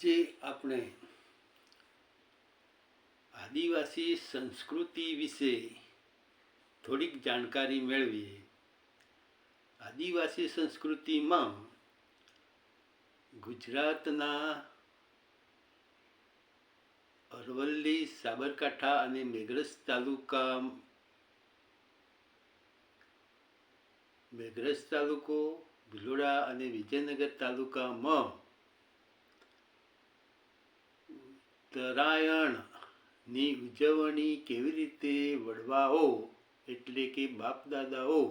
આજે આપણે આદિવાસી સંસ્કૃતિ વિશે થોડીક જાણકારી મેળવીએ. આદિવાસી સંસ્કૃતિમાં ગુજરાતના અરવલ્લી, સાબરકાંઠા અને મેઘરજ તાલુકો, ભિલોડા અને વિજયનગર તાલુકામાં ઉત્તરાયણની ઉજવણી કેવી રીતે વડવાઓ એટલે કે બાપ દાદાઓ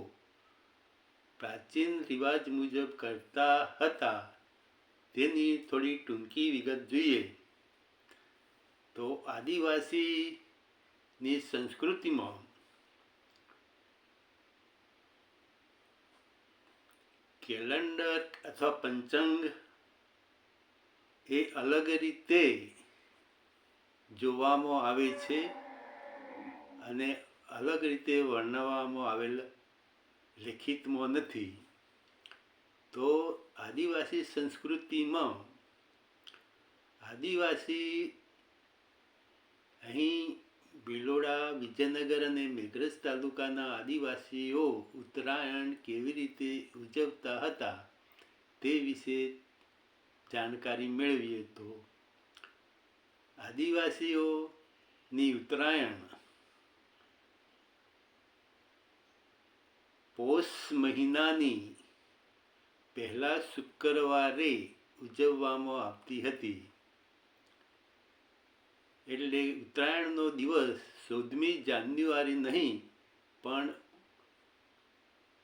પ્રાચીન રિવાજ મુજબ કરતા હતા તેની થોડી ટૂંકી વિગત જોઈએ તો આદિવાસીની સંસ્કૃતિમાં કેલેન્ડર અથવા પંચાંગ એ અલગ રીતે જોવામાં આવે છે અને અલગ રીતે વર્ણવવામાં આવેલ લિખિતમાં નથી. તો આદિવાસી સંસ્કૃતિમાં અહીં ભિલોડા, વિજયનગર અને મેઘરજ તાલુકાના આદિવાસીઓ ઉત્તરાયણ કેવી રીતે ઉજવતા હતા તે વિશે જાણકારી મેળવીએ તો આદિવાસીઓની ઉત્તરાયણ પોષ મહિનાની પહેલા શુક્રવારે ઉજવવામાં આવતી હતી. એટલે ઉત્તરાયણનો દિવસ 14મી જાન્યુઆરી નહીં પણ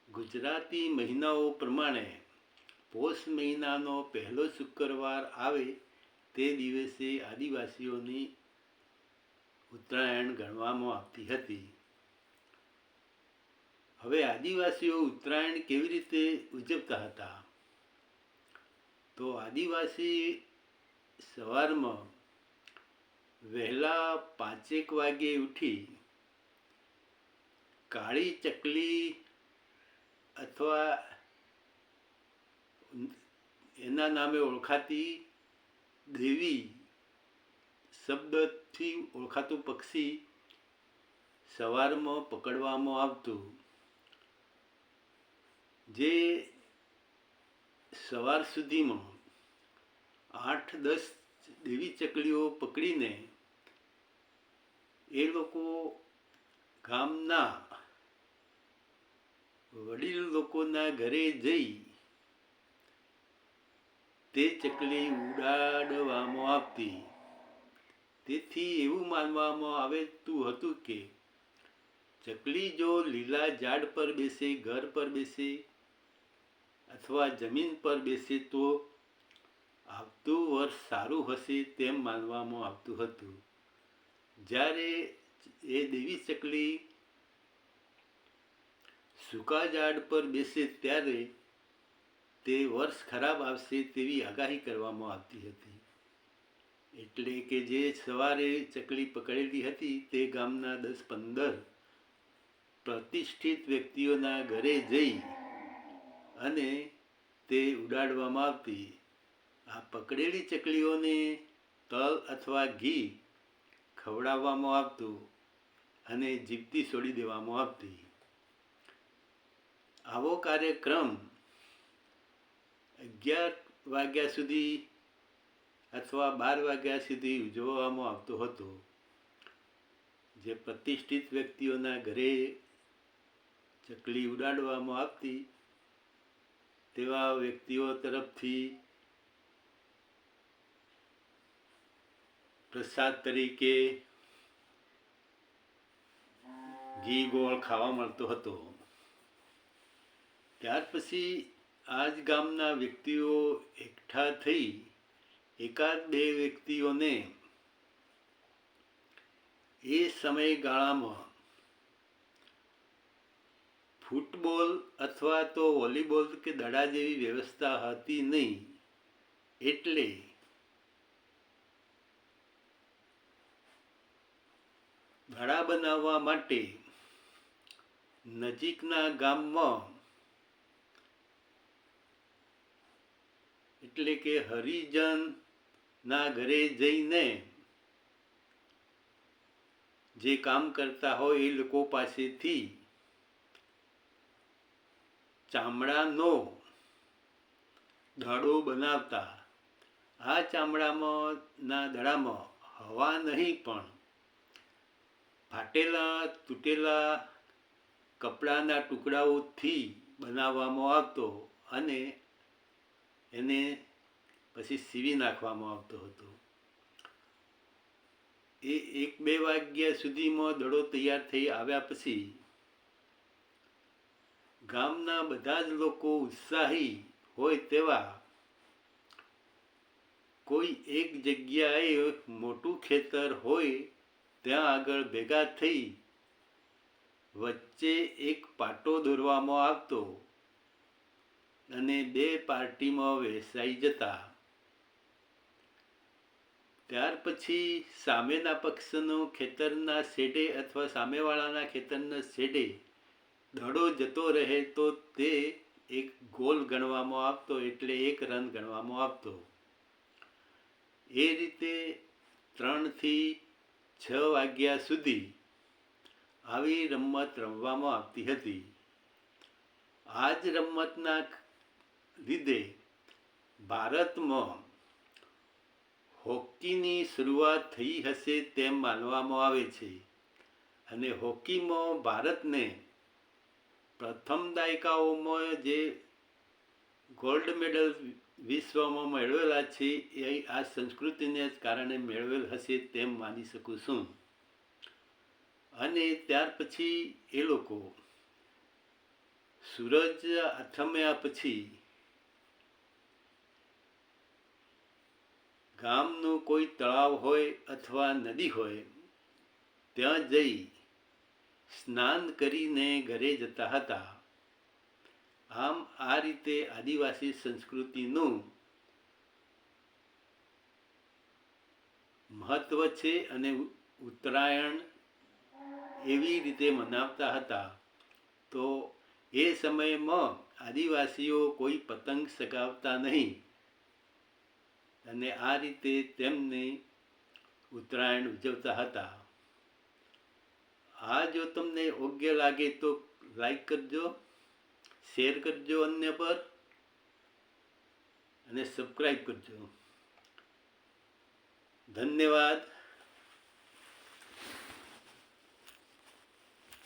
ગુજરાતી મહિનાઓ પ્રમાણે પોષ મહિનાનો પહેલો શુક્રવાર આવે તે દિવસે આદિવાસીઓની ઉત્તરાયણ ગણવામાં આવતી હતી. હવે આદિવાસીઓ ઉત્તરાયણ કેવી રીતે ઉજવતા હતા તો આદિવાસી સવારમાં વહેલા 5 વાગે ઉઠી કાળી ચકલી અથવા એના નામે ઓળખાતી દેવી શબ્દથી ઓળખાતું પક્ષી સવારમાં પકડવામાં આવતું, જે સવાર સુધીમાં 8-10 દેવી ચકલીઓ પકડીને એ લોકો ગામના વડીલ લોકોના ઘરે જઈ તે ચકલી ઉડાડવામાં આવતી. તેથી એવું માનવામાં આવતું હતું કે ચકલી જો લીલા ઝાડ પર બેસે, ઘર પર બેસે અથવા જમીન પર બેસે તો આવતું વર્ષ સારું હશે તેમ માનવામાં આવતું હતું. જ્યારે એ દેવી ચકલી સૂકા ઝાડ પર બેસે ત્યારે તે વર્ષ ખરાબ આવશે તેવી આગાહી કરવામાં આવતી હતી. એટલે કે જે સવારે ચકલી પકડેલી હતી તે ગામના 10-15 પ્રતિષ્ઠિત વ્યક્તિઓના ઘરે જઈ અને તે ઉડાડવામાં આવતી. આ પકડેલી ચકલીઓને તલ અથવા ઘી ખવડાવવામાં આવતું અને જીવતી છોડી દેવામાં આવતી. આવો કાર્યક્રમ 11 વાગ્યા સુધી અથવા 12 વાગ્યા સુધી ઉજવવામાં આવતો હતો. જે પ્રતિષ્ઠિત વ્યક્તિઓના ઘરે ચકલી ઉડાડવામાં આવતી તેવા વ્યક્તિઓ તરફથી પ્રસાદ તરીકે ઘી ગોળ ખાવા મળતો હતો. ત્યાર પછી આ જ ગામના વ્યક્તિઓ એકઠા થઈ 1-2 વ્યક્તિઓને એ સમયગાળામાં ફૂટબોલ અથવા તો વોલીબોલ કે દડા જેવી વ્યવસ્થા હતી નહીં. એટલે દડા બનાવવા માટે નજીકના ગામમાં એટલે કે હરિજન ના ઘરે જઈને જે કામ કરતા હોય એ લોકો પાસેથી ચામડાનો દડો બનાવતા. આ ચામડાના દડામાં હવા નહીં પણ ફાટેલા તૂટેલા કપડાના ટુકડાઓથી બનાવવામાં આવતો અને એને પછી સીવી નાખવામાં આવતો હતો. એ 1-2 વાગ્યા સુધીમાં દડો તૈયાર થઈ આવ્યા પછી ગામના બધા જ લોકો ઉત્સાહી હોય તેવા કોઈ એક જગ્યાએ મોટું ખેતર હોય ત્યાં આગળ ભેગા થઈ વચ્ચે એક પાટો દોરવામાં આવતો અને 2 પાર્ટીમાં વહેંચાઈ જતા. ત્યાર પછી સામેના પક્ષનો ખેતરના શેડે અથવા સામેવાળાના ખેતરના શેડે દડો જતો રહે તો તે એક ગોલ ગણવામાં આવતો, એટલે 1 રન ગણવામાં આવતો. એ રીતે 3 થી 6 વાગ્યા સુધી આવી રમત રમવામાં આવતી હતી. આ જ રમતના લીધે ભારતમાં હોકીની શરૂઆત થઈ હશે તેમ માનવામાં આવે છે અને હોકીમાં ભારતને પ્રથમ દાયકાઓમાં જે ગોલ્ડ મેડલ વિશ્વમાં મેળવેલા છે એ આ સંસ્કૃતિને જ કારણે મેળવેલ હશે તેમ માની શકું છું. અને ત્યાર પછી એ લોકો સૂરજ આથમ્યા પછી ગામનું કોઈ તળાવ હોય અથવા નદી હોય ત્યાં જઈ સ્નાન કરીને ઘરે જતા હતા. આમ આ રીતે આદિવાસી સંસ્કૃતિનું મહત્વ છે અને ઉત્તરાયણ એવી રીતે મનાવતા હતા. તો એ સમયમાં આદિવાસીઓ કોઈ પતંગ ચગાવતા નહીં અને આ રીતે તેમની ઉત્તરાયણ ઉજવતા હતા. આ જો તમને યોગ્ય લાગે તો લાઈક કરજો, શેર કરજો અન્ય પર અને સબસ્ક્રાઈબ કરજો. ધન્યવાદ.